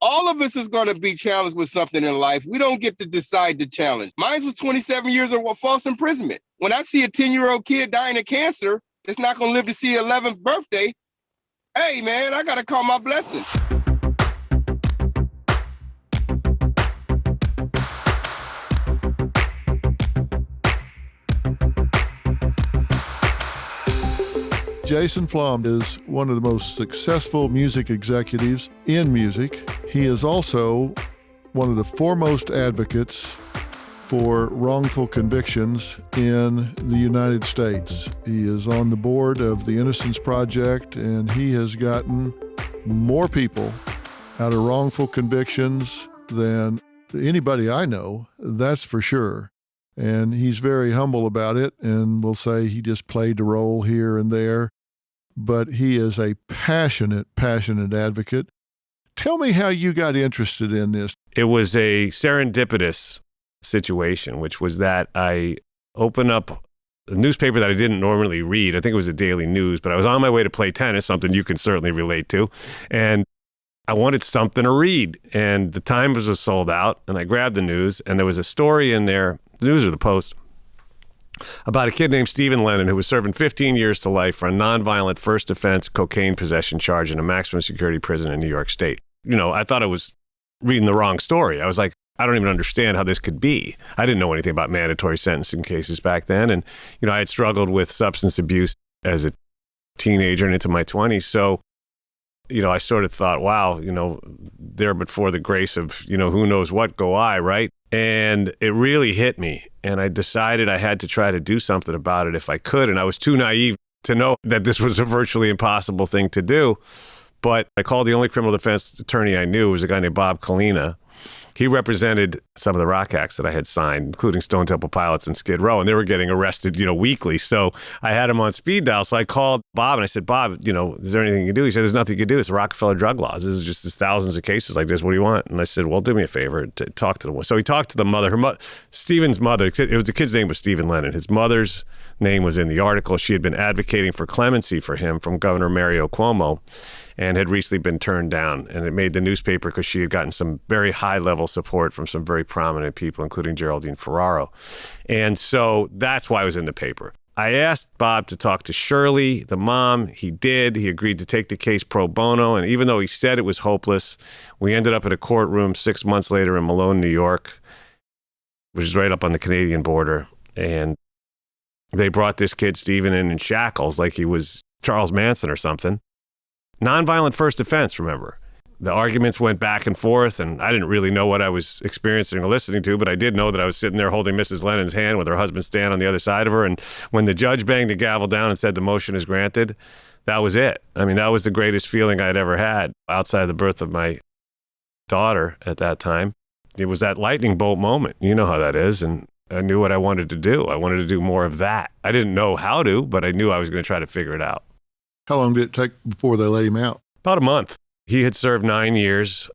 All of us is going to be challenged with something in life. We don't get to decide the challenge. Mine was 27 years of false imprisonment. When I see a 10-year-old kid dying of cancer, that's not going to live to see 11th birthday. Hey, man, I got to call my blessing. Jason Flom is one of the most successful music executives in music. He is also one of the foremost advocates for wrongful convictions in the United States. He is on the board of the Innocence Project, and he has gotten more people out of wrongful convictions than anybody I know, that's for sure. And he's very humble about it, and will say he just played a role here and there. But he is a passionate advocate. Tell me how you got interested in this. It was a serendipitous situation, which was that I opened up a newspaper that I didn't normally read. I think it was a Daily News, but I was on my way to play tennis, something you can certainly relate to. And I wanted something to read. And the Times was sold out, and I grabbed the News, and there was a story in there, the News or the Post, about a kid named Stephen Lennon who was serving 15 years to life for a nonviolent first offense cocaine possession charge in a maximum security prison in New York State. You know, I thought I was reading the wrong story. I was like, I don't even understand how this could be. I didn't know anything about mandatory sentencing cases back then. And, you know, I had struggled with substance abuse as a teenager and into my 20s. So, you know, I sort of thought, wow, you know, there but for the grace of, you know, who knows what go I, right? And it really hit me. And I decided I had to try to do something about it if I could. And I was too naive to know that this was a virtually impossible thing to do. But I called the only criminal defense attorney I knew, was a guy named Bob Kalina. He represented some of the rock acts that I had signed, including Stone Temple Pilots and Skid Row, and they were getting arrested, you know, weekly. So I had him on speed dial. So I called Bob and I said, Bob, you know, is there anything you can do? He said, there's nothing you can do. It's the Rockefeller drug laws. This is just there's thousands of cases like this. What do you want? And I said, well, do me a favor, talk to the one. So he talked to the mother, Stephen's mother. It was the kid's name was Stephen Lennon. His mother's name was in the article. She had been advocating for clemency for him from Governor Mario Cuomo, and had recently been turned down. And it made the newspaper because she had gotten some very high-level support from some very prominent people, including Geraldine Ferraro. And so that's why I was in the paper. I asked Bob to talk to Shirley, the mom. He did. He agreed to take the case pro bono. And even though he said it was hopeless, we ended up in a courtroom 6 months later in Malone, New York, which is right up on the Canadian border. And they brought this kid, Stephen, in shackles like he was Charles Manson or something. Nonviolent first offense, remember. The arguments went back and forth, and I didn't really know what I was experiencing or listening to, but I did know that I was sitting there holding Mrs. Lennon's hand with her husband standing on the other side of her. And when the judge banged the gavel down and said the motion is granted, that was it. I mean, that was the greatest feeling I'd ever had outside the birth of my daughter at that time. It was that lightning bolt moment. You know how that is. And I knew what I wanted to do. I wanted to do more of that. I didn't know how to, but I knew I was going to try to figure it out. How long did it take before they let him out? About a month. He had served 9 years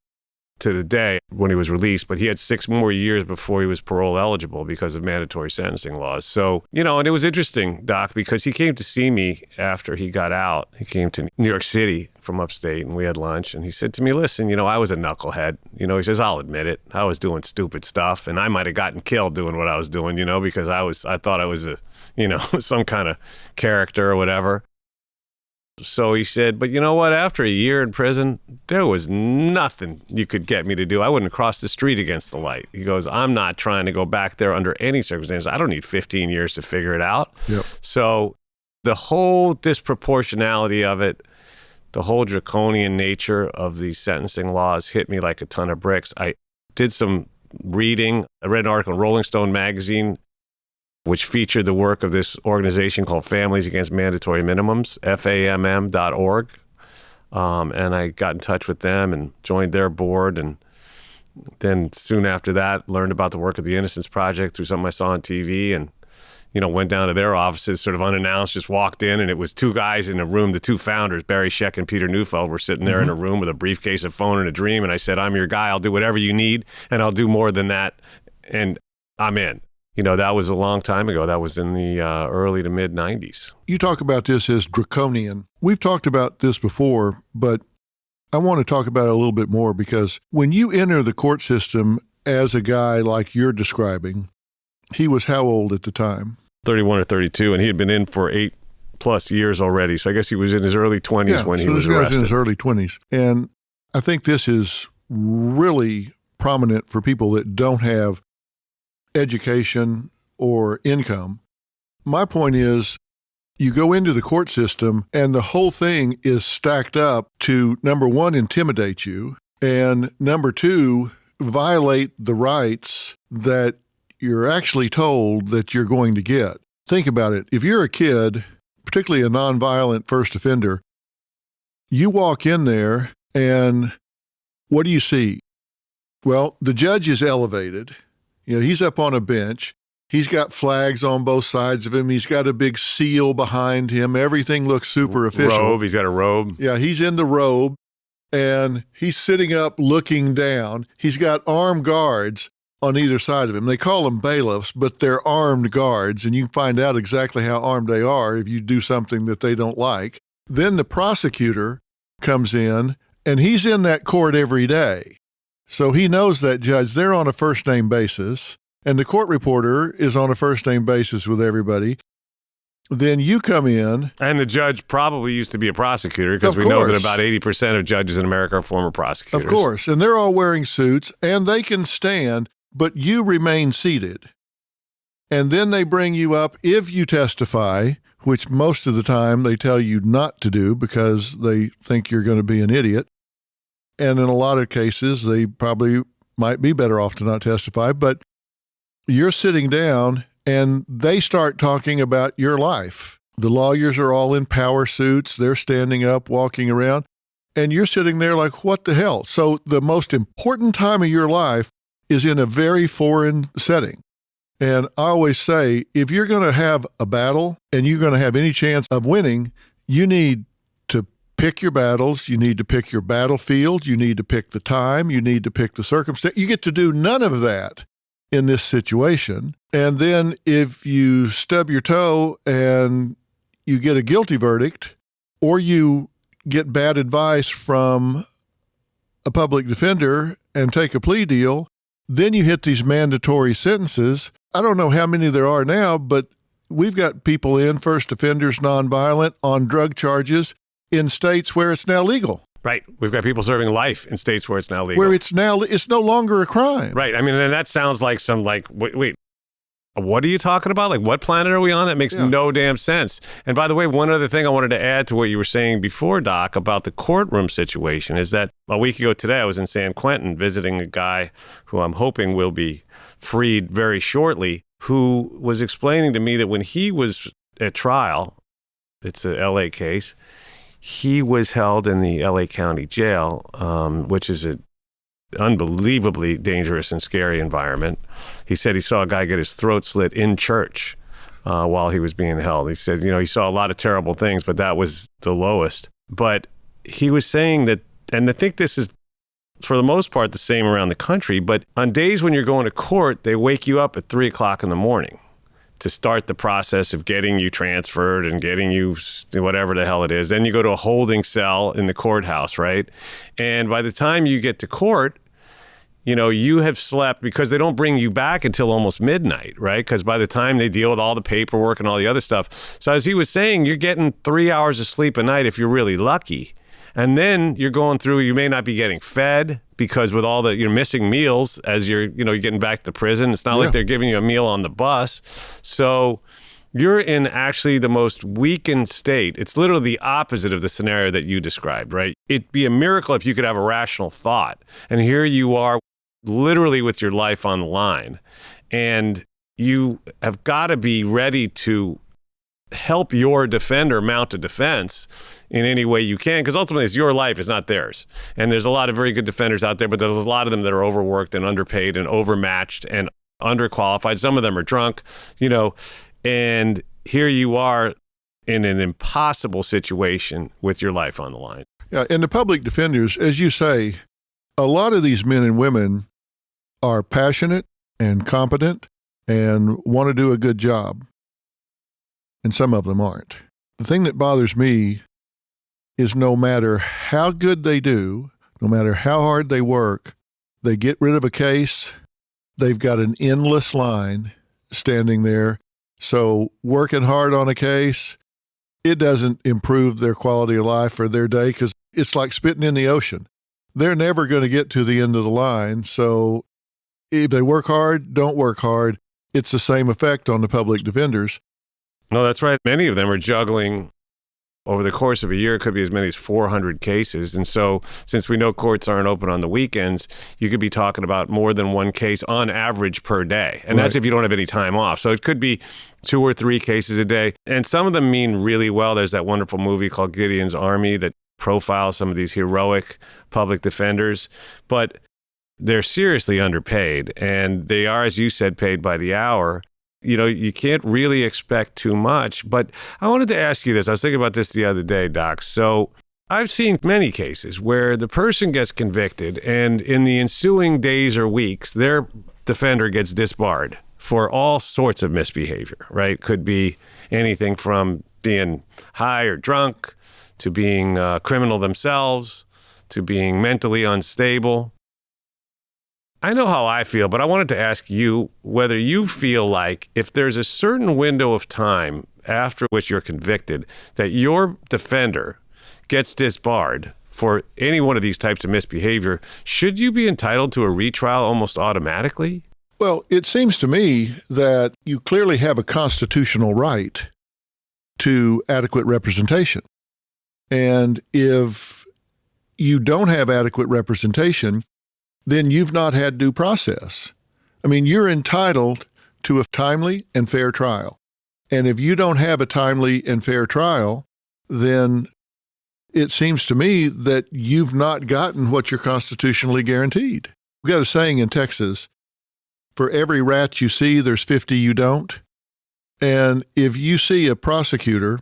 to the day when he was released, but he had 6 more years before he was parole eligible because of mandatory sentencing laws. So, you know, and it was interesting, Doc, because he came to see me after he got out. He came to New York City from upstate, and we had lunch, and he said to me, listen, you know, I was a knucklehead. You know, he says, I'll admit it. I was doing stupid stuff, and I might have gotten killed doing what I was doing, you know, because I thought I was a, you know, some kind of character or whatever. So he said, but you know what? After a year in prison, there was nothing you could get me to do. I wouldn't cross the street against the light. He goes, I'm not trying to go back there under any circumstances. I don't need 15 years to figure it out. Yep. So the whole disproportionality of it, the whole draconian nature of these sentencing laws hit me like a ton of bricks. I did some reading. I read an article in Rolling Stone magazine which featured the work of this organization called Families Against Mandatory Minimums, FAMM.org. And I got in touch with them and joined their board. And then soon after that, learned about the work of the Innocence Project through something I saw on TV, and, you know, went down to their offices sort of unannounced, just walked in, and it was 2 guys in a room, the 2 founders, Barry Scheck and Peter Neufeld, were sitting there in a room with a briefcase, a phone, and a dream. And I said, I'm your guy. I'll do whatever you need, and I'll do more than that. And I'm in. You know, that was a long time ago. That was in the early to mid 90s. You talk about this as draconian. We've talked about this before, but I want to talk about it a little bit more because when you enter the court system as a guy like you're describing, he was how old at the time? 31 or 32, and he had been in for 8+ years already. So I guess he was in his early 20s when he was arrested. So this guy's in his early 20s. And I think this is really prominent for people that don't have education or income. My point is, you go into the court system and the whole thing is stacked up to, number one, intimidate you, and number two, violate the rights that you're actually told that you're going to get. Think about it. If you're a kid, particularly a nonviolent first offender, you walk in there and what do you see? Well, the judge is elevated. He's up on a bench. He's got flags on both sides of him. He's got a big seal behind him. Everything looks super official. Robe. He's got a robe. Yeah, he's in the robe, and he's sitting up looking down. He's got armed guards on either side of him. They call them bailiffs, but they're armed guards, and you can find out exactly how armed they are if you do something that they don't like. Then the prosecutor comes in, and he's in that court every day. So he knows that judge. They're on a first-name basis. And the court reporter is on a first-name basis with everybody. Then you come in. And the judge probably used to be a prosecutor because we know that about 80% of judges in America are former prosecutors. Of course. And they're all wearing suits, and they can stand, but you remain seated. And then they bring you up if you testify, which most of the time they tell you not to do because they think you're going to be an idiot. And in a lot of cases, they probably might be better off to not testify, but you're sitting down and they start talking about your life. The lawyers are all in power suits. They're standing up, walking around, and you're sitting there like, what the hell? So the most important time of your life is in a very foreign setting. And I always say, if you're going to have a battle and you're going to have any chance of winning, you need to pick your battles. You need to pick your battlefield. You need to pick the time. You need to pick the circumstance. You get to do none of that in this situation. And then if you stub your toe and you get a guilty verdict, or you get bad advice from a public defender and take a plea deal, then you hit these mandatory sentences. I don't know how many there are now, but we've got people in, first offenders, nonviolent, on drug charges in states where it's now legal. Right. We've got people serving life in states where it's now legal. Where it's no longer a crime. Right. I mean, and that sounds like some wait, what are you talking about? Like, what planet are we on? That makes no damn sense. And by the way, one other thing I wanted to add to what you were saying before, Doc, about the courtroom situation is that a week ago today, I was in San Quentin visiting a guy who I'm hoping will be freed very shortly, who was explaining to me that when he was at trial, it's a LA case, he was held in the LA County Jail, which is an unbelievably dangerous and scary environment. He said he saw a guy get his throat slit in church while he was being held. He said, he saw a lot of terrible things, but that was the lowest. But he was saying that, and I think this is for the most part the same around the country, but on days when you're going to court, they wake you up at 3 o'clock in the morning to start the process of getting you transferred and getting you whatever the hell it is. Then you go to a holding cell in the courthouse, right? And by the time you get to court, you have slept because they don't bring you back until almost midnight, right? Because by the time they deal with all the paperwork and all the other stuff. So as he was saying, you're getting 3 hours of sleep a night if you're really lucky. And then you're going through, you may not be getting fed because with all you're missing meals as you're getting back to prison. It's not like they're giving you a meal on the bus. So you're in actually the most weakened state. It's literally the opposite of the scenario that you described, right? It'd be a miracle if you could have a rational thought. And here you are literally with your life on the line. And you have got to be ready to help your defender mount a defense in any way you can, because ultimately it's your life, it's not theirs. And there's a lot of very good defenders out there, but there's a lot of them that are overworked and underpaid and overmatched and underqualified. Some of them are drunk, and here you are in an impossible situation with your life on the line. Yeah, and the public defenders, as you say, a lot of these men and women are passionate and competent and want to do a good job. And some of them aren't. The thing that bothers me is no matter how good they do, no matter how hard they work, they get rid of a case, they've got an endless line standing there. So working hard on a case, it doesn't improve their quality of life or their day because it's like spitting in the ocean. They're never going to get to the end of the line. So if they work hard, don't work hard, it's the same effect on the public defenders. No, that's right. Many of them are juggling over the course of a year. It could be as many as 400 cases. And so since we know courts aren't open on the weekends, you could be talking about more than one case on average per day. And that's if you don't have any time off. So it could be 2 or 3 cases a day. And some of them mean really well. There's that wonderful movie called Gideon's Army that profiles some of these heroic public defenders. But they're seriously underpaid. And they are, as you said, paid by the hour. You know, you can't really expect too much. But I wanted to ask you this. I was thinking about this the other day, Doc. So I've seen many cases where the person gets convicted and in the ensuing days or weeks, their defender gets disbarred for all sorts of misbehavior, right? Could be anything from being high or drunk to being a criminal themselves to being mentally unstable. I know how I feel, but I wanted to ask you whether you feel like if there's a certain window of time after which you're convicted that your defender gets disbarred for any one of these types of misbehavior, should you be entitled to a retrial almost automatically? Well, it seems to me that you clearly have a constitutional right to adequate representation. And if you don't have adequate representation, then you've not had due process. I mean, you're entitled to a timely and fair trial. And if you don't have a timely and fair trial, then it seems to me that you've not gotten what you're constitutionally guaranteed. We've got a saying in Texas, for every rat you see, there's 50 you don't. And if you see a prosecutor,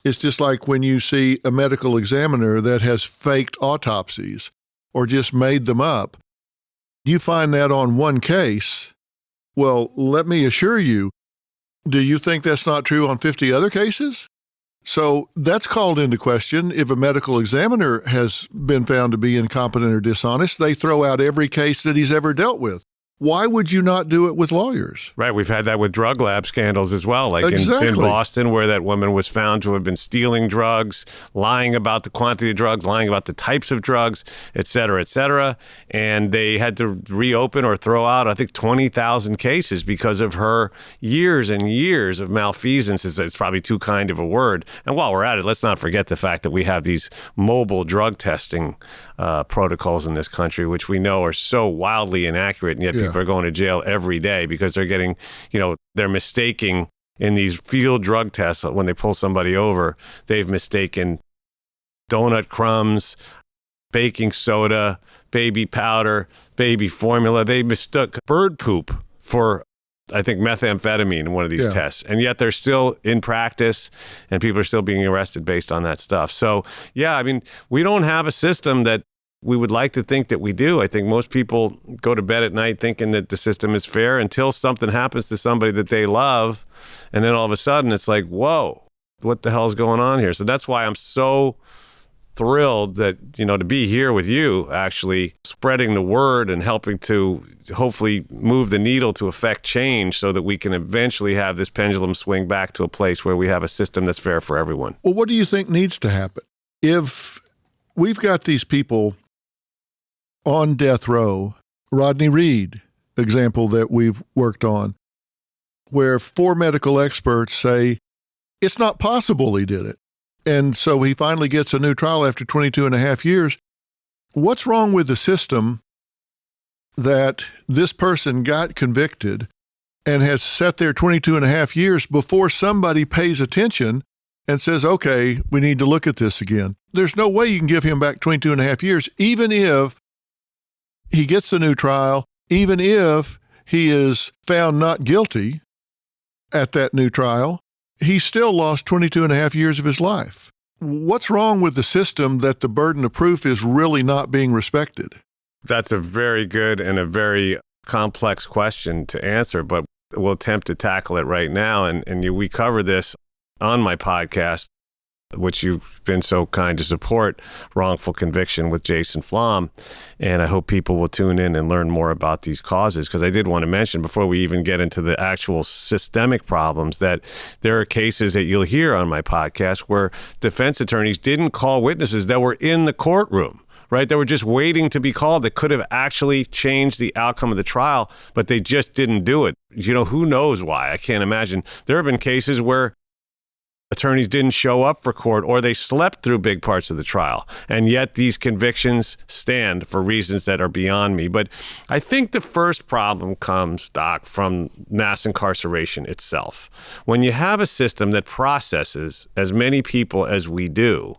it's just like when you see a medical examiner that has faked autopsies or just made them up. You find that on one case. Well, let me assure you, do you think that's not true on 50 other cases? So that's called into question. If a medical examiner has been found to be incompetent or dishonest, they throw out every case that he's ever dealt with. Why would you not do it with lawyers? Right. We've had that with drug lab scandals as well, like in Boston, where that woman was found to have been stealing drugs, lying about the quantity of drugs, lying about the types of drugs, et cetera, et cetera. And they had to reopen or throw out, I think, 20,000 cases because of her years and years of malfeasance. It's probably too kind of a word. And while we're at it, let's not forget the fact that we have these mobile drug testing protocols in this country, which we know are so wildly inaccurate, and yet people are going to jail every day because they're getting, they're mistaking in these field drug tests when they pull somebody over, they've mistaken donut crumbs, baking soda, baby powder, baby formula. They mistook bird poop for, I think, methamphetamine in one of these tests. And yet they're still in practice and people are still being arrested based on that stuff. So, we don't have a system that we would like to think that we do. I think most people go to bed at night thinking that the system is fair until something happens to somebody that they love. And then all of a sudden it's like, whoa, what the hell is going on here? So that's why I'm so thrilled that, to be here with you, actually spreading the word and helping to hopefully move the needle to affect change so that we can eventually have this pendulum swing back to a place where we have a system that's fair for everyone. Well, what do you think needs to happen? If we've got these people on death row, Rodney Reed, example that we've worked on, where 4 medical experts say it's not possible he did it. And so he finally gets a new trial after 22 and a half years. What's wrong with the system that this person got convicted and has sat there 22 and a half years before somebody pays attention and says, okay, we need to look at this again? There's no way you can give him back 22 and a half years, even if he gets a new trial, even if he is found not guilty at that new trial, he still lost 22 and a half years of his life. What's wrong with the system that the burden of proof is really not being respected? That's a very good and a very complex question to answer, but we'll attempt to tackle it right now. And we cover this on my podcast. which you've been so kind to support, Wrongful Conviction with Jason Flom. And I hope people will tune in and learn more about these causes, because I did want to mention, before we even get into the actual systemic problems, that there are cases that you'll hear on my podcast where defense attorneys didn't call witnesses that were in the courtroom. Right? They were just waiting to be called. That could have actually changed the outcome of the trial, but they just didn't do it. Who knows why? I can't imagine. There have been cases where attorneys didn't show up for court, or they slept through big parts of the trial. And yet these convictions stand for reasons that are beyond me. But I think the first problem comes, Doc, from mass incarceration itself. When you have a system that processes as many people as we do,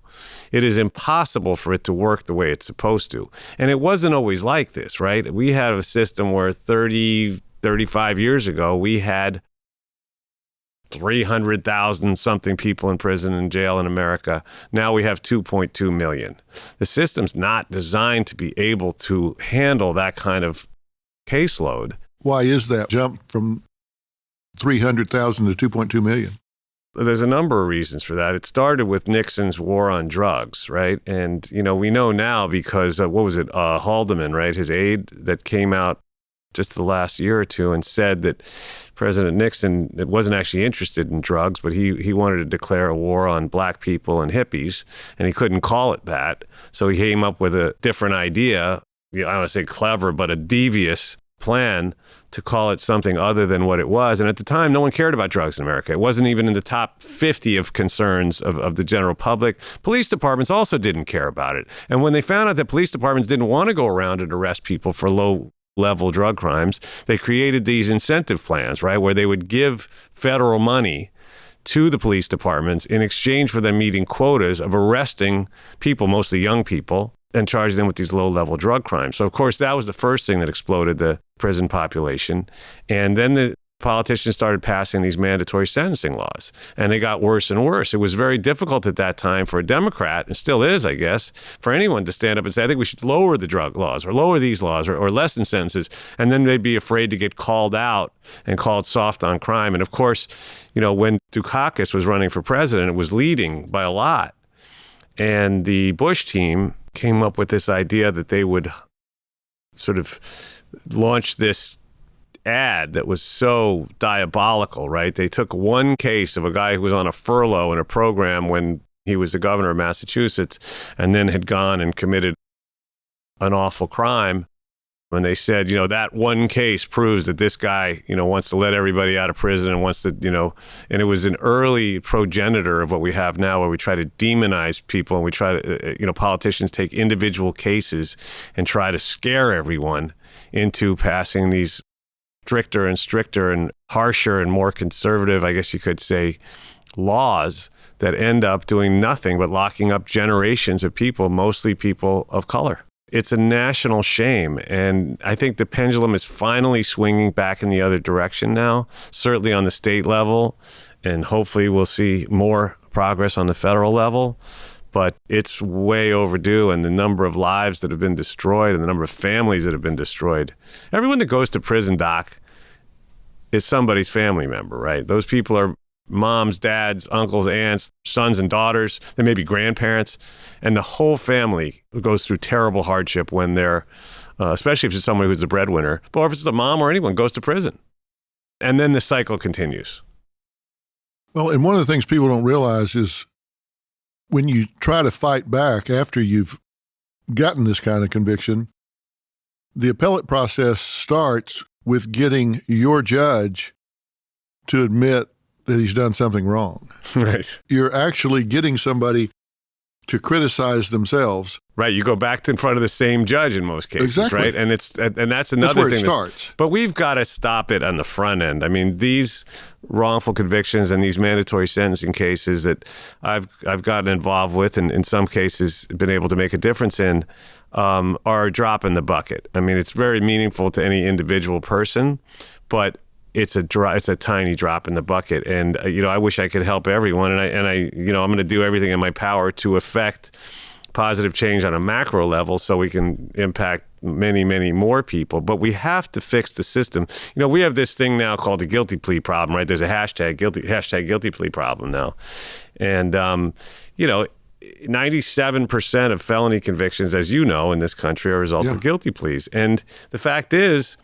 it is impossible for it to work the way it's supposed to. And it wasn't always like this, right? We had a system where 35 years ago, we had 300,000 something people in prison and jail in America. Now we have 2.2 million. The system's not designed to be able to handle that kind of caseload. Why is that jump from 300,000 to 2.2 million? There's a number of reasons for that. It started with Nixon's war on drugs, right? And, we know now because, Haldeman, right? His aide that came out just the last year or two and said that President Nixon wasn't actually interested in drugs, but he wanted to declare a war on black people and hippies, and he couldn't call it that. So he came up with a different idea, I don't want to say clever, but a devious plan to call it something other than what it was. And at the time, no one cared about drugs in America. It wasn't even in the top 50 of concerns of the general public. Police departments also didn't care about it. And when they found out that police departments didn't want to go around and arrest people for low-level drug crimes, they created these incentive plans, right, where they would give federal money to the police departments in exchange for them meeting quotas of arresting people, mostly young people, and charging them with these low-level drug crimes. So, of course, that was the first thing that exploded the prison population. And then the politicians started passing these mandatory sentencing laws, and they got worse and worse. It was very difficult at that time for a Democrat, and still is, I guess, for anyone to stand up and say, I think we should lower the drug laws or lower these laws or lessen sentences. And then they'd be afraid to get called out and called soft on crime. And of course, when Dukakis was running for president, it was leading by a lot. And the Bush team came up with this idea that they would sort of launch this ad that was so diabolical, right? They took one case of a guy who was on a furlough in a program when he was the governor of Massachusetts, and then had gone and committed an awful crime. When they said, that one case proves that this guy, wants to let everybody out of prison and wants to, and it was an early progenitor of what we have now, where we try to demonize people and we try to, politicians take individual cases and try to scare everyone into passing these stricter and harsher and more conservative, I guess you could say, laws that end up doing nothing but locking up generations of people, mostly people of color. It's a national shame, and I think the pendulum is finally swinging back in the other direction now, certainly on the state level, and hopefully we'll see more progress on the federal level. But it's way overdue, and the number of lives that have been destroyed and the number of families that have been destroyed. Everyone that goes to prison, Doc, is somebody's family member, right? Those people are moms, dads, uncles, aunts, sons and daughters. They may be grandparents, and the whole family goes through terrible hardship when they're, especially if it's someone who's the breadwinner, but if it's a mom or anyone, goes to prison. And then the cycle continues. Well, and one of the things people don't realize is when you try to fight back after you've gotten this kind of conviction, the appellate process starts with getting your judge to admit that he's done something wrong. Right. You're actually getting somebody to criticize themselves. Right. You go back in front of the same judge in most cases, exactly. Right? And that's another thing. That's where it starts. But we've got to stop it on the front end. I mean, these wrongful convictions and these mandatory sentencing cases that I've gotten involved with, and in some cases been able to make a difference in, are a drop in the bucket. I mean, it's very meaningful to any individual person, but it's a tiny drop in the bucket. And I wish I could help everyone, and I'm going to do everything in my power to affect positive change on a macro level so we can impact many, many more people. But we have to fix the system. We have this thing now called the guilty plea problem, right? There's a hashtag guilty plea problem now. And, 97% of felony convictions, as you know, in this country are a result of guilty pleas. And the fact is,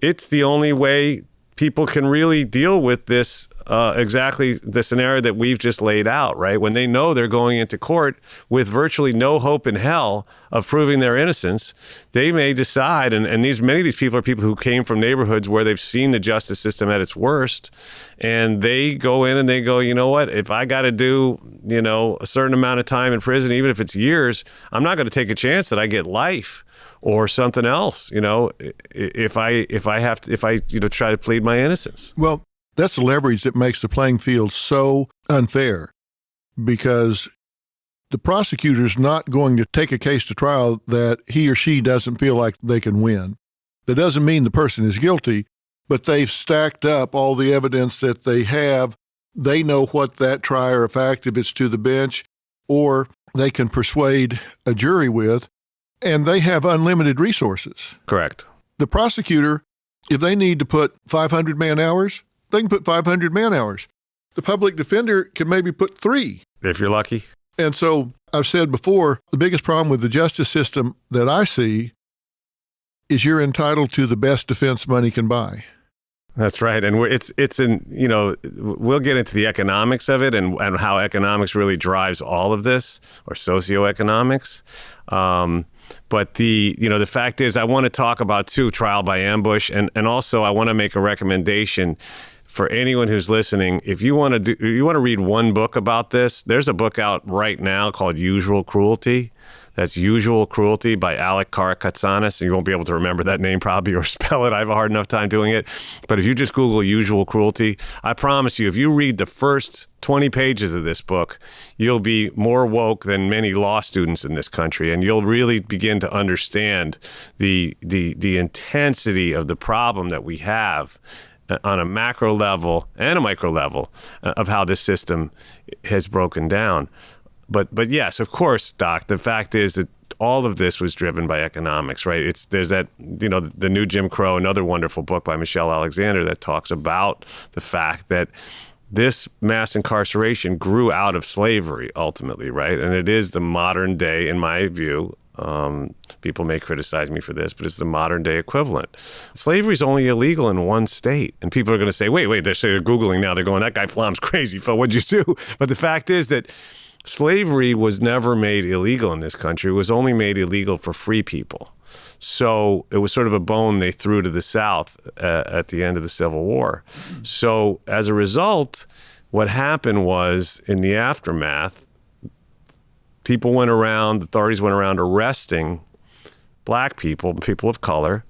it's the only way people can really deal with this, exactly the scenario that we've just laid out, right? When they know they're going into court with virtually no hope in hell of proving their innocence, they may decide, and many of these people are people who came from neighborhoods where they've seen the justice system at its worst, and they go in and they go, you know what, if I got to do, a certain amount of time in prison, even if it's years, I'm not going to take a chance that I get life or something else, if I try to plead my innocence. Well, that's the leverage that makes the playing field so unfair, because the prosecutor's not going to take a case to trial that he or she doesn't feel like they can win. That doesn't mean the person is guilty, but they've stacked up all the evidence that they have. They know what that trier of fact, if it's to the bench, or they can persuade a jury with, and they have unlimited resources. Correct. The prosecutor, if they need to put 500 man-hours, they can put 500 man-hours. The public defender can maybe put 3. If you're lucky. And so I've said before, the biggest problem with the justice system that I see is you're entitled to the best defense money can buy. That's right. And we'll get into the economics of it and how economics really drives all of this, or socioeconomics. But the fact is, I want to talk about too, trial by ambush. And also I want to make a recommendation for anyone who's listening. If you want to read one book about this, there's a book out right now called Usual Cruelty. That's Usual Cruelty by Alec Karakatsanis. And you won't be able to remember that name probably or spell it. I have a hard enough time doing it. But if you just Google Usual Cruelty, I promise you, if you read the first 20 pages of this book, you'll be more woke than many law students in this country. And you'll really begin to understand the intensity of the problem that we have on a macro level and a micro level of how this system has broken down. But yes, of course, Doc, the fact is that all of this was driven by economics, right? There's that, the New Jim Crow, another wonderful book by Michelle Alexander that talks about the fact that this mass incarceration grew out of slavery ultimately, right? And it is the modern day, in my view, people may criticize me for this, but it's the modern day equivalent. Slavery is only illegal in one state. And people are going to say, wait, they're Googling now. They're going, that guy Flom's crazy, Phil, what'd you do? But the fact is that slavery was never made illegal in this country. It was only made illegal for free people. So it was sort of a bone they threw to the South at the end of the Civil War. So as a result, what happened was, in the aftermath, authorities went around arresting black people of color,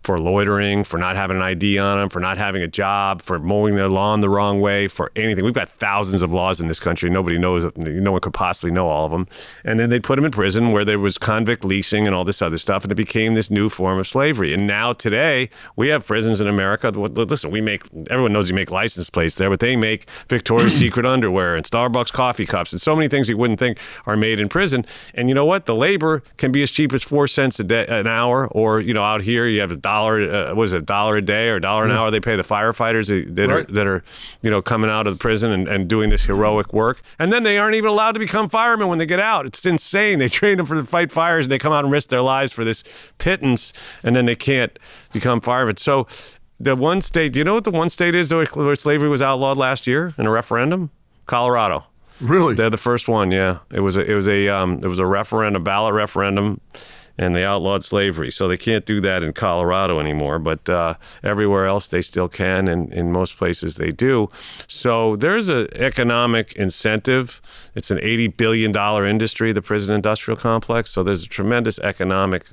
for loitering, for not having an ID on them, for not having a job, for mowing their lawn the wrong way, for anything. We've got thousands of laws in this country. Nobody knows, no one could possibly know all of them. And then they'd put them in prison where there was convict leasing and all this other stuff, and it became this new form of slavery. And now today, we have prisons in America. Listen, everyone knows you make license plates there, but they make Victoria's Secret underwear and Starbucks coffee cups and so many things you wouldn't think are made in prison. And you know what? The labor can be as cheap as 4 cents an hour, or, out here you have $1 a day or $1 an hour they pay the firefighters that are coming out of the prison and doing this heroic work. And then they aren't even allowed to become firemen when they get out. It's insane. They train them to fight fires, and they come out and risk their lives for this pittance, and then they can't become firemen. So the one state, do you know what the one state is where slavery was outlawed last year in a referendum? Colorado. Really? They're the first one. Yeah, it was a referendum, ballot referendum, and they outlawed slavery. So they can't do that in Colorado anymore, but everywhere else they still can, and in most places they do. So there's an economic incentive. It's an $80 billion industry, the prison industrial complex. So there's a tremendous economic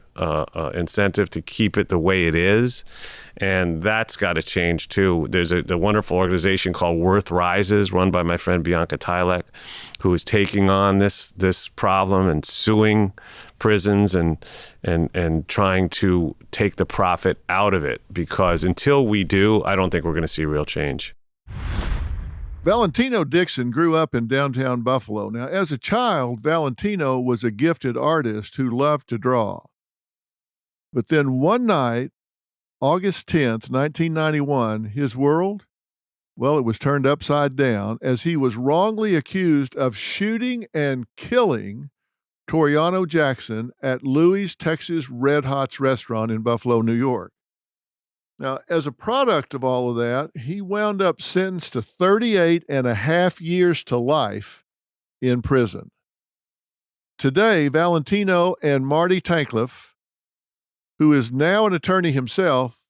incentive to keep it the way it is. And that's got to change too. There's a wonderful organization called Worth Rises, run by my friend Bianca Tylek, who is taking on this problem and suing prisons and trying to take the profit out of it. Because until we do, I don't think we're going to see real change. Valentino Dixon grew up in downtown Buffalo. Now, as a child, Valentino was a gifted artist who loved to draw. But then one night, August 10th, 1991, his world, well, it was turned upside down as he was wrongly accused of shooting and killing Toriano Jackson at Louis' Texas Red Hots restaurant in Buffalo, New York. Now, as a product of all of that, he wound up sentenced to 38 and a half years to life in prison. Today, Valentino and Marty Tankleff, who is now an attorney himself,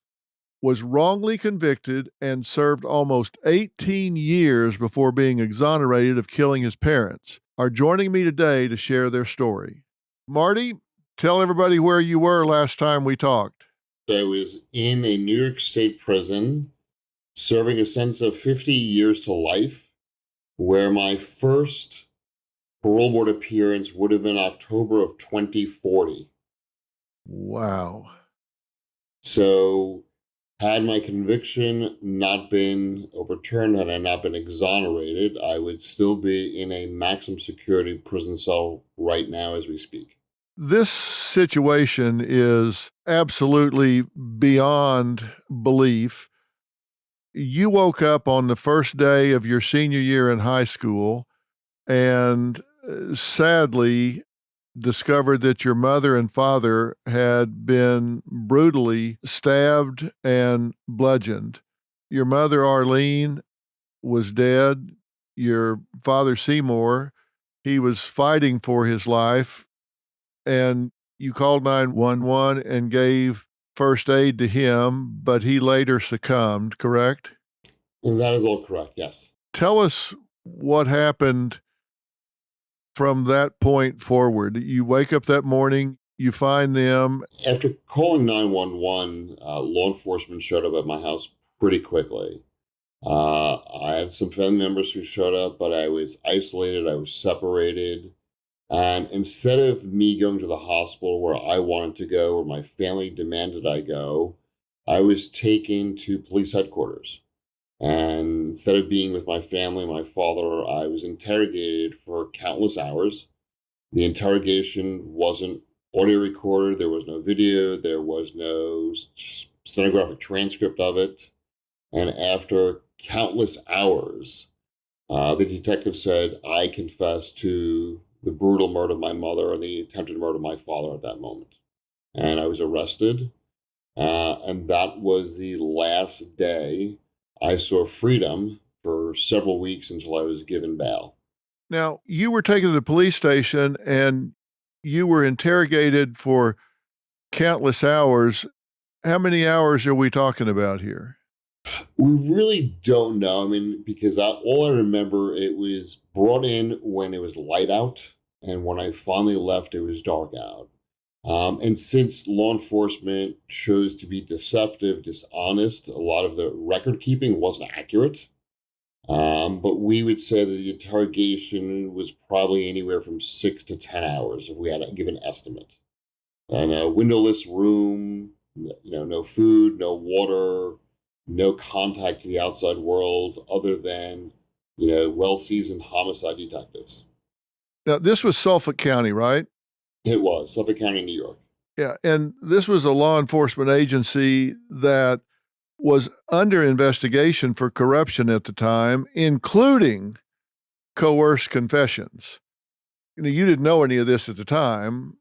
was wrongly convicted and served almost 18 years before being exonerated of killing his parents, are joining me today to share their story. Marty, tell everybody where you were last time we talked. I was in a New York State prison serving a sentence of 50 years to life, where my first parole board appearance would have been October of 2040. Wow. So had my conviction not been overturned, had I not been exonerated, I would still be in a maximum security prison cell right now as we speak. This situation is absolutely beyond belief. You woke up on the first day of your senior year in high school and sadly discovered that your mother and father had been brutally stabbed and bludgeoned. Your mother, Arlene, was dead. Your father, Seymour, he was fighting for his life. And you called 911 and gave first aid to him, but he later succumbed, correct? And that is all correct, yes. Tell us what happened from that point forward. You wake up that morning, you find them. After calling 911, law enforcement showed up at my house pretty quickly. I had some family members who showed up, but I was isolated, I was separated. And instead of me going to the hospital where I wanted to go, where my family demanded I go, I was taken to police headquarters. And instead of being with my family, my father, I was interrogated for countless hours. The interrogation wasn't audio recorded. There was no video. There was no stenographic transcript of it. And after countless hours, the detective said, I confess to the brutal murder of my mother and the attempted murder of my father at that moment. And I was arrested. And that was the last day I saw freedom for several weeks until I was given bail. Now, you were taken to the police station and you were interrogated for countless hours. How many hours are we talking about here? We really don't know. I mean, because all I remember, it was brought in when it was light out. And when I finally left, it was dark out. And since law enforcement chose to be deceptive, dishonest, a lot of the record keeping wasn't accurate. But we would say that the interrogation was probably anywhere from 6 to 10 hours if we had to give an estimate. And a windowless room, no food, no water, no contact to the outside world other than, well-seasoned homicide detectives. Now, this was Suffolk County, right? It was Suffolk County, New York. Yeah, and this was a law enforcement agency that was under investigation for corruption at the time, including coerced confessions. You didn't know any of this at the time,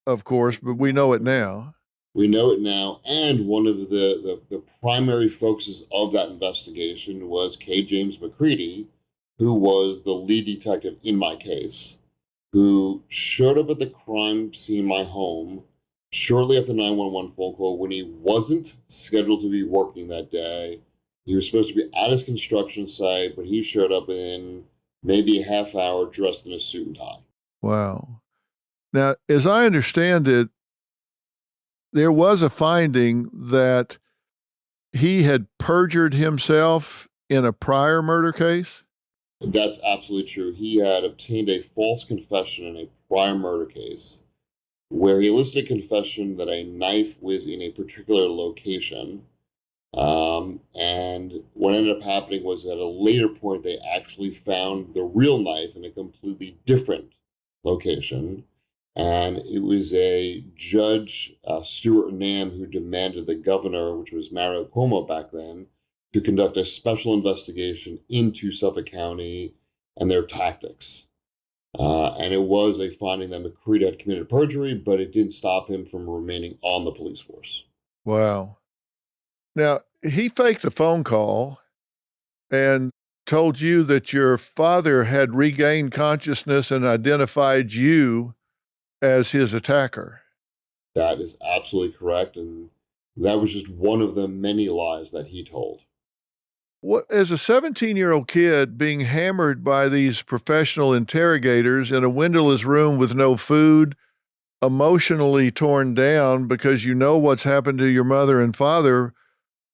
of course, but we know it now. We know it now, and one of the primary focuses of that investigation was K. James McCready, who was the lead detective in my case, who showed up at the crime scene, my home, shortly after 911 phone call when he wasn't scheduled to be working that day. He was supposed to be at his construction site, but he showed up within maybe a half hour dressed in a suit and tie. Wow. Now, as I understand it, there was a finding that he had perjured himself in a prior murder case? That's absolutely true. He had obtained a false confession in a prior murder case where he elicited a confession that a knife was in a particular location. And what ended up happening was at a later point, they actually found the real knife in a completely different location. And it was a judge, Stuart Nam, who demanded the governor, which was Mario Cuomo back then, to conduct a special investigation into Suffolk County and their tactics. And it was a finding that McCready had committed perjury, but it didn't stop him from remaining on the police force. Wow. Now, he faked a phone call and told you that your father had regained consciousness and identified you as his attacker. That is absolutely correct. And that was just one of the many lies that he told. What, as a 17-year-old kid being hammered by these professional interrogators in a windowless room with no food, emotionally torn down because you know what's happened to your mother and father,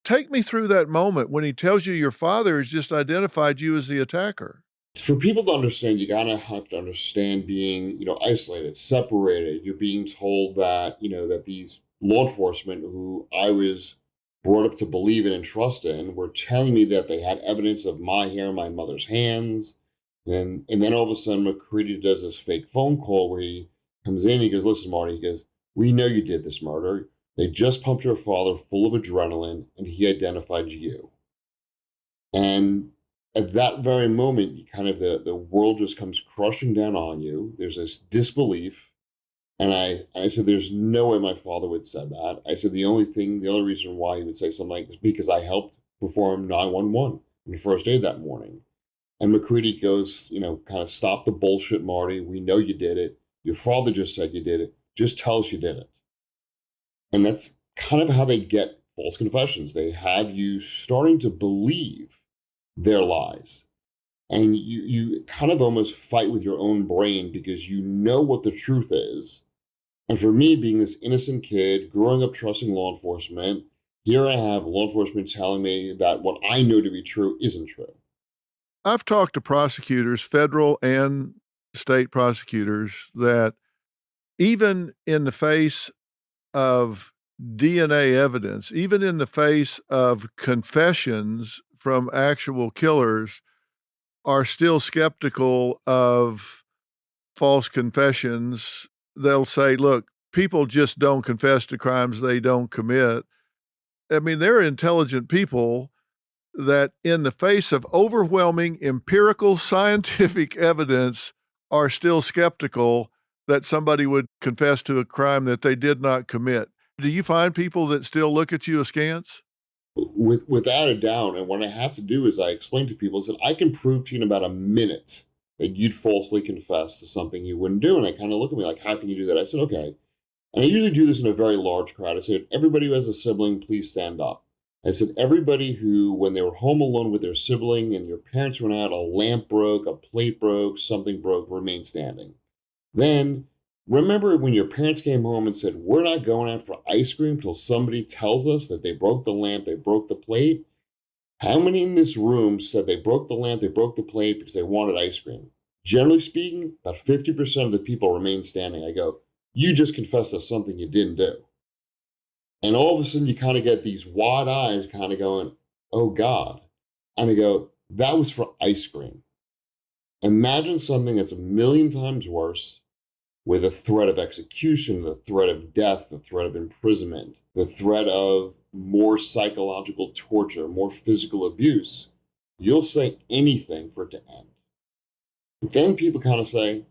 take me through that moment when he tells you your father has just identified you as the attacker. For people to understand, you gotta have to understand being, isolated, separated. You're being told that, that these law enforcement who I was brought up to believe in and trust in were telling me that they had evidence of my hair in my mother's hands. And then all of a sudden McCready does this fake phone call where he comes in, he goes, "Listen, Marty," he goes, "we know you did this murder. They just pumped your father full of adrenaline and he identified you." And at that very moment, you kind of the world just comes crushing down on you. There's this disbelief. And I said, there's no way my father would say that. I said, the only reason why he would say something like this is because I helped perform 911 on the first aid that morning. And McCready goes, kind of stop the bullshit, Marty. We know you did it. Your father just said you did it. Just tell us you did it. And that's kind of how they get false confessions. They have you starting to believe their lies. And you kind of almost fight with your own brain because you know what the truth is. And for me, being this innocent kid, growing up trusting law enforcement, here I have law enforcement telling me that what I know to be true isn't true. I've talked to prosecutors, federal and state prosecutors, that even in the face of DNA evidence, even in the face of confessions from actual killers, are still skeptical of false confessions. They'll say, look, people just don't confess to crimes they don't commit. I mean, there are intelligent people that in the face of overwhelming empirical scientific evidence are still skeptical that somebody would confess to a crime that they did not commit. Do you find people that still look at you askance? Without a doubt. And what I have to do is I explain to people, I said, I can prove to you in about a minute that you'd falsely confess to something you wouldn't do. And they kind of look at me like, how can you do that? I said, okay. And I usually do this in a very large crowd. I said, everybody who has a sibling, please stand up. I said, everybody who, when they were home alone with their sibling and your parents went out, a lamp broke, a plate broke, something broke, remain standing. Then remember when your parents came home and said, we're not going out for ice cream till somebody tells us that they broke the lamp, they broke the plate? How many in this room said they broke the lamp, they broke the plate because they wanted ice cream? Generally speaking, about 50% of the people remain standing. I go, you just confessed to something you didn't do. And all of a sudden, you kind of get these wide eyes kind of going, oh God. And I go, that was for ice cream. Imagine something that's a million times worse with a threat of execution, the threat of death, the threat of imprisonment, the threat of more psychological torture, more physical abuse. You'll say anything for it to end. But then people kind of say,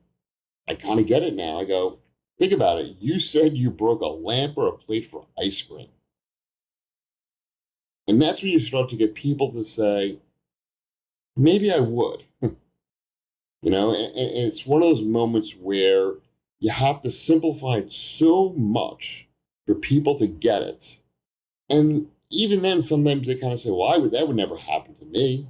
I kind of get it now. I go, think about it. You said you broke a lamp or a plate for ice cream. And that's when you start to get people to say, maybe I would. And it's one of those moments where you have to simplify it so much for people to get it. And even then, sometimes they kind of say, well, that would never happen to me.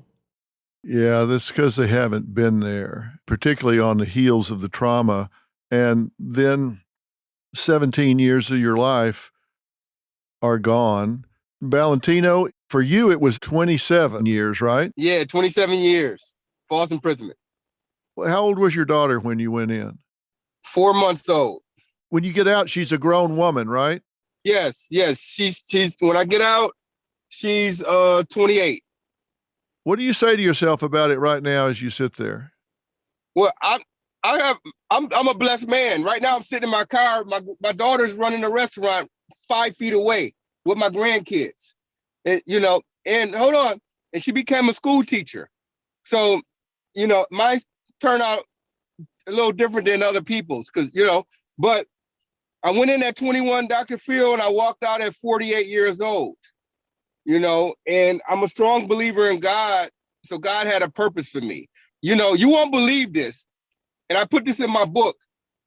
Yeah, that's because they haven't been there, particularly on the heels of the trauma. And then 17 years of your life are gone. Valentino, for you, it was 27 years, right? Yeah, 27 years, false imprisonment. How old was your daughter when you went in? 4 months old. When you get out, she's a grown woman, right? Yes. She's when I get out, she's 28. What do you say to yourself about it right now as you sit there? Well, I'm a blessed man. Right now I'm sitting in my car. My daughter's running a restaurant 5 feet away with my grandkids. And and hold on. And she became a school teacher. So, mine turned out a little different than other people's but I went in at 21, Dr. Phil, and I walked out at 48 years old, and I'm a strong believer in God. So God had a purpose for me. You won't believe this. And I put this in my book.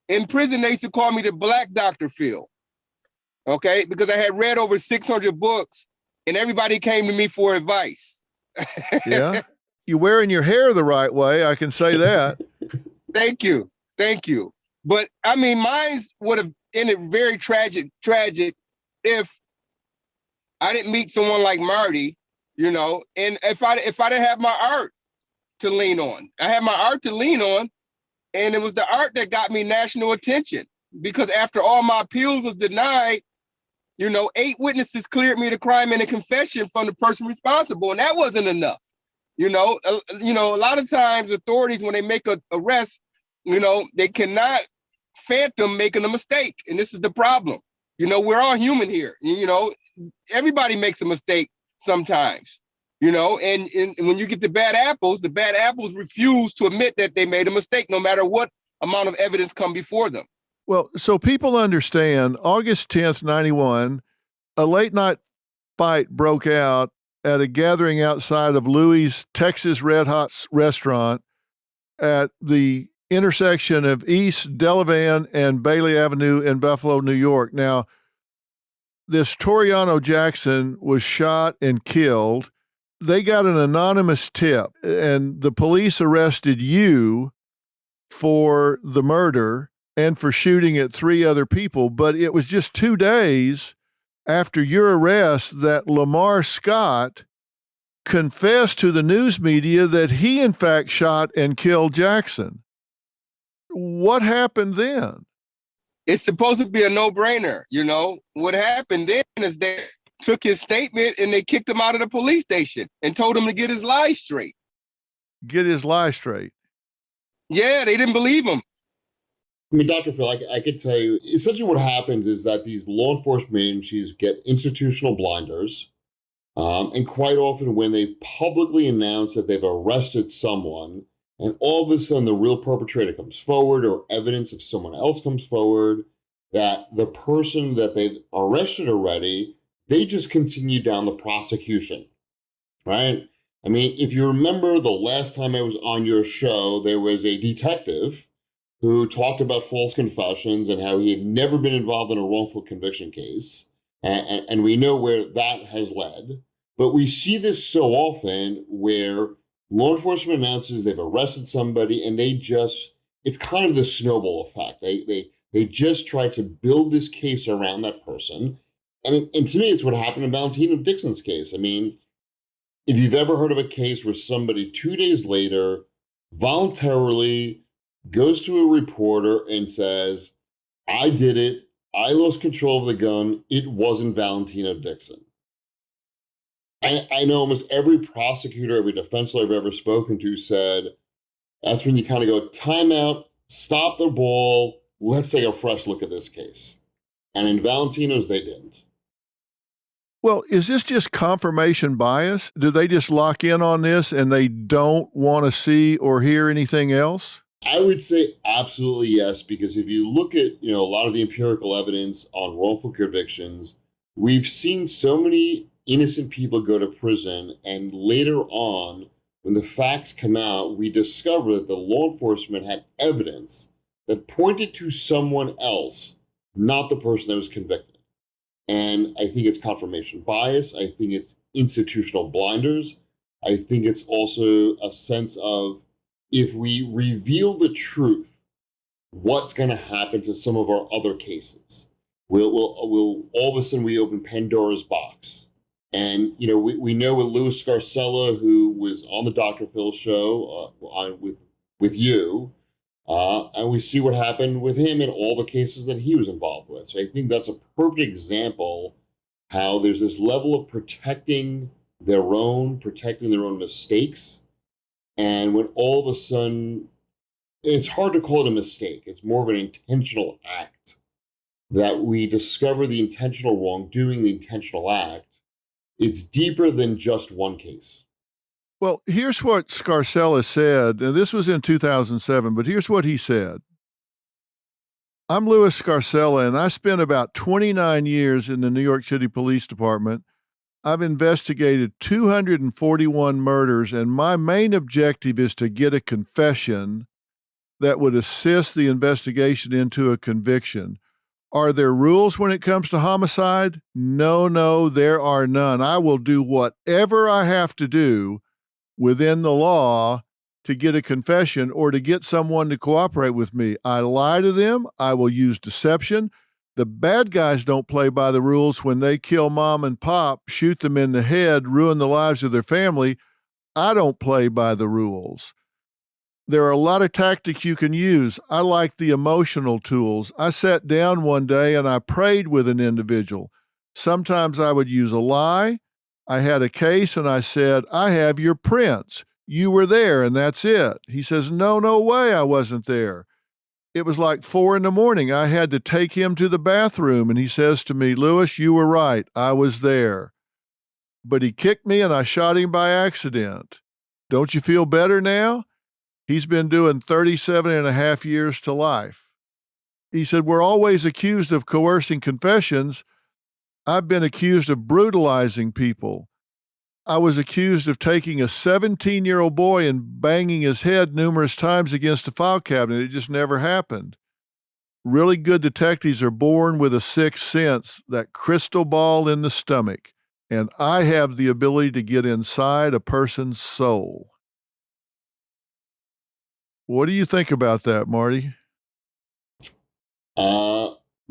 In prison, they used to call me the Black Dr. Phil. Okay, because I had read over 600 books and everybody came to me for advice. Yeah. You're wearing your hair the right way. I can say that. Thank you. But I mean, mine would have ended very tragic if I didn't meet someone like Marty, and if I didn't have my art to lean on. I had my art to lean on, and it was the art that got me national attention. Because after all my appeals was denied, 8 witnesses cleared me the crime and a confession from the person responsible, and that wasn't enough. A lot of times authorities, when they make an arrest, they cannot phantom making a mistake, and this is the problem. We're all human here. Everybody makes a mistake sometimes. And when you get the bad apples refuse to admit that they made a mistake, no matter what amount of evidence come before them. Well, so people understand, August 10th, 91, a late night fight broke out at a gathering outside of Louis' Texas Red Hot restaurant at the intersection of East Delavan and Bailey Avenue in Buffalo, New York. Now, this Toriano Jackson was shot and killed. They got an anonymous tip, and the police arrested you for the murder and for shooting at 3 other people. But it was just 2 days after your arrest that Lamar Scott confessed to the news media that he, in fact, shot and killed Jackson. What happened then? It's supposed to be a no-brainer. What happened then is they took his statement and they kicked him out of the police station and told him to get his lies straight. Get his lies straight. Yeah, they didn't believe him. I mean, Dr. Phil, I could tell you, essentially what happens is that these law enforcement agencies get institutional blinders. And quite often when they've publicly announced that they've arrested someone, and all of a sudden the real perpetrator comes forward or evidence of someone else comes forward, that the person that they've arrested already, they just continue down the prosecution, right? I mean, if you remember the last time I was on your show, there was a detective who talked about false confessions and how he had never been involved in a wrongful conviction case. And we know where that has led. But we see this so often where law enforcement announces they've arrested somebody and it's kind of the snowball effect. They just try to build this case around that person. And to me, it's what happened in Valentino Dixon's case. I mean, if you've ever heard of a case where somebody 2 days later voluntarily goes to a reporter and says, I did it, I lost control of the gun, it wasn't Valentino Dixon. I know almost every prosecutor, every defense lawyer I've ever spoken to said, that's when you kind of go, time out, stop the ball, let's take a fresh look at this case. And in Valentino's, they didn't. Well, is this just confirmation bias? Do they just lock in on this and they don't want to see or hear anything else? I would say absolutely yes, because if you look at, a lot of the empirical evidence on wrongful convictions, we've seen so many innocent people go to prison, and later on, when the facts come out, we discover that the law enforcement had evidence that pointed to someone else, not the person that was convicted. And I think it's confirmation bias. I think it's institutional blinders. I think it's also a sense of, if we reveal the truth, what's going to happen to some of our other cases? We'll all of a sudden we open Pandora's box. And, we know with Louis Scarcella, who was on the Dr. Phil show with you, and we see what happened with him in all the cases that he was involved with. So I think that's a perfect example how there's this level of protecting their own mistakes. And when all of a sudden it's hard to call it a mistake. It's more of an intentional act that we discover the intentional wrongdoing, the intentional act. It's deeper than just one case. Well, here's what Scarcella said, and this was in 2007, but here's what he said. I'm Louis Scarcella, and I spent about 29 years in the New York City Police Department. I've investigated 241 murders, and my main objective is to get a confession that would assist the investigation into a conviction. Are there rules when it comes to homicide? No, there are none. I will do whatever I have to do within the law to get a confession or to get someone to cooperate with me. I lie to them. I will use deception. The bad guys don't play by the rules when they kill mom and pop, shoot them in the head, ruin the lives of their family. I don't play by the rules. There are a lot of tactics you can use. I like the emotional tools. I sat down one day and I prayed with an individual. Sometimes I would use a lie. I had a case and I said, I have your prints. You were there and that's it. He says, no way I wasn't there. It was like 4 a.m. I had to take him to the bathroom and he says to me, Louis, you were right. I was there. But he kicked me and I shot him by accident. Don't you feel better now? He's been doing 37 and a half years to life. He said, we're always accused of coercing confessions. I've been accused of brutalizing people. I was accused of taking a 17-year-old boy and banging his head numerous times against a file cabinet. It just never happened. Really good detectives are born with a sixth sense, that crystal ball in the stomach, and I have the ability to get inside a person's soul. What do you think about that, Marty?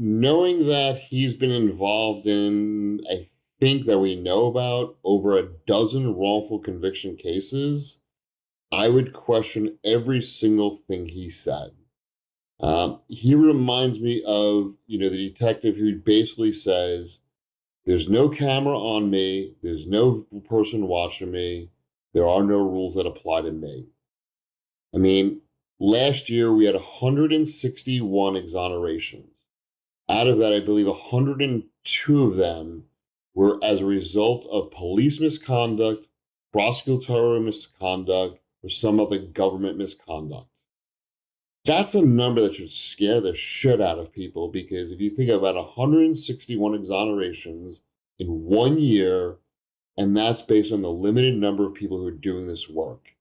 Knowing that he's been involved in, I think that we know about over a dozen wrongful conviction cases, I would question every single thing he said. He reminds me of, the detective who basically says, there's no camera on me, there's no person watching me, there are no rules that apply to me. I mean, last year we had 161 exonerations. Out of that, I believe 102 of them were as a result of police misconduct, prosecutorial misconduct, or some other government misconduct. That's a number that should scare the shit out of people, because if you think about 161 exonerations in 1 year, and that's based on the limited number of people who are doing this work,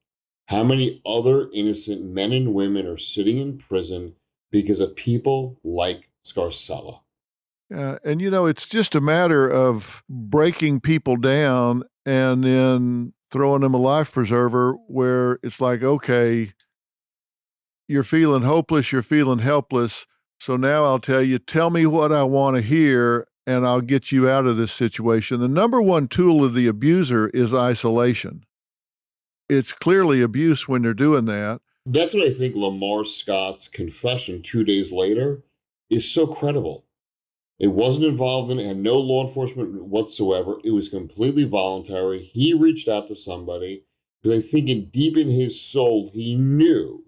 how many other innocent men and women are sitting in prison because of people like Scarcella? And it's just a matter of breaking people down and then throwing them a life preserver where it's like, okay, you're feeling hopeless, you're feeling helpless. So now I'll tell me what I want to hear and I'll get you out of this situation. The number one tool of the abuser is isolation. It's clearly abuse when they're doing that. That's what I think Lamar Scott's confession 2 days later is so credible. It wasn't involved in it, had no law enforcement whatsoever. It was completely voluntary. He reached out to somebody because I think deep in his soul, he knew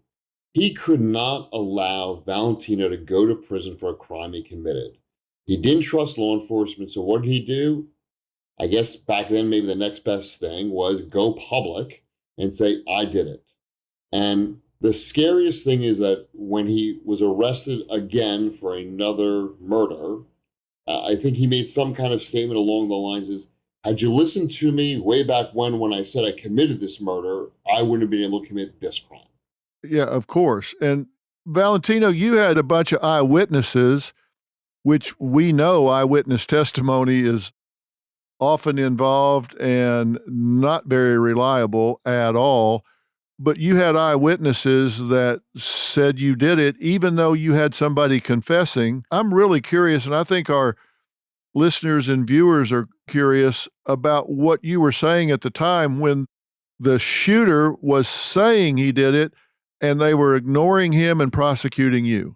he could not allow Valentino to go to prison for a crime he committed. He didn't trust law enforcement, so what did he do? I guess back then, maybe the next best thing was go public and say, I did it. And the scariest thing is that when he was arrested again for another murder, I think he made some kind of statement along the lines is, had you listened to me way back when I said I committed this murder, I wouldn't have been able to commit this crime. Yeah, of course. And Valentino, you had a bunch of eyewitnesses, which we know eyewitness testimony is often involved and not very reliable at all. But you had eyewitnesses that said you did it, even though you had somebody confessing. I'm really curious, and I think our listeners and viewers are curious about what you were saying at the time when the shooter was saying he did it, and they were ignoring him and prosecuting you.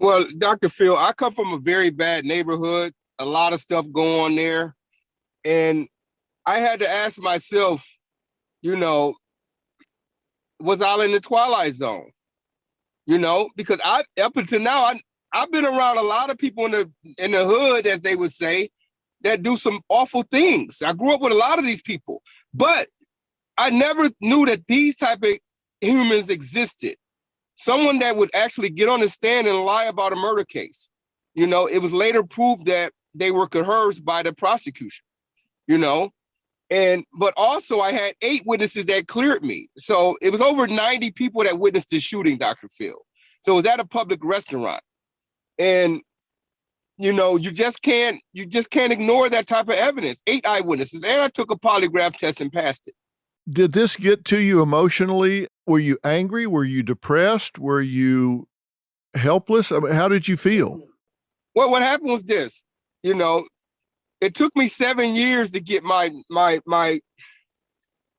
Well, Dr. Phil, I come from a very bad neighborhood, a lot of stuff going on there. And I had to ask myself, was I in the twilight zone? because up until now, I've been around a lot of people in the hood, as they would say, that do some awful things. I grew up with a lot of these people, but I never knew that these type of humans existed. Someone that would actually get on the stand and lie about a murder case. It was later proved that they were coerced by the prosecution, but also I had 8 witnesses that cleared me. So it was over 90 people that witnessed the shooting, Dr. Phil. So it was at a public restaurant. And, you just can't ignore that type of evidence. 8 eyewitnesses. And I took a polygraph test and passed it. Did this get to you emotionally? Were you angry? Were you depressed? Were you helpless? I mean, how did you feel? Well, what happened was this, it took me 7 years to get my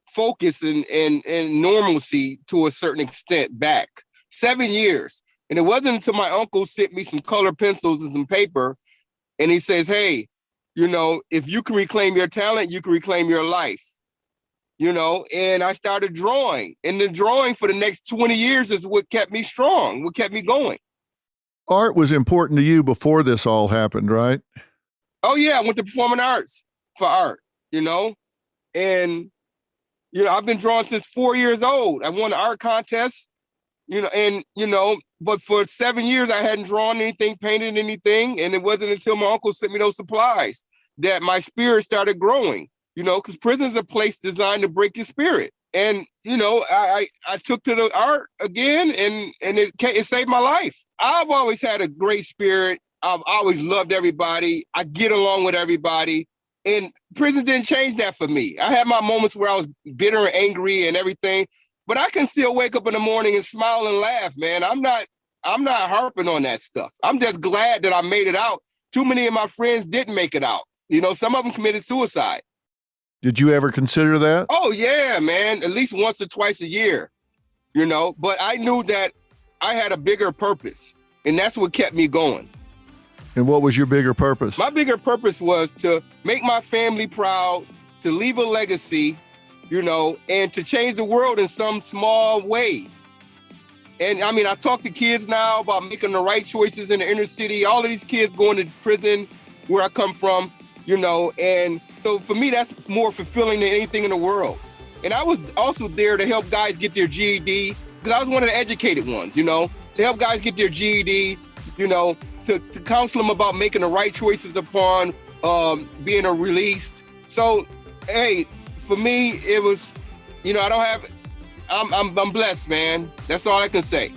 focus and normalcy to a certain extent back. 7 years. And it wasn't until my uncle sent me some color pencils and some paper, and he says, hey, if you can reclaim your talent, you can reclaim your life. And I started drawing. And the drawing for the next 20 years is what kept me strong, what kept me going. Art was important to you before this all happened, right? Oh, yeah. I went to performing arts for art, And, I've been drawing since 4 years old. I won an art contest, but for 7 years, I hadn't drawn anything, painted anything. And it wasn't until my uncle sent me those supplies that my spirit started growing, because prison's a place designed to break your spirit. And, I took to the art again and it saved my life. I've always had a great spirit. I've always loved everybody. I get along with everybody. And prison didn't change that for me. I had my moments where I was bitter and angry and everything, but I can still wake up in the morning and smile and laugh, man. I'm not harping on that stuff. I'm just glad that I made it out. Too many of my friends didn't make it out. Some of them committed suicide. Did you ever consider that? Oh, yeah, man. At least once or twice a year, but I knew that I had a bigger purpose, and that's what kept me going. And what was your bigger purpose? My bigger purpose was to make my family proud, to leave a legacy, and to change the world in some small way. And I mean, I talk to kids now about making the right choices in the inner city. All of these kids going to prison where I come from, and so for me, that's more fulfilling than anything in the world. And I was also there to help guys get their GED, because I was one of the educated ones, to help guys get their GED, to counsel them about making the right choices upon being released. So, hey, for me, it was, I'm blessed, man. That's all I can say.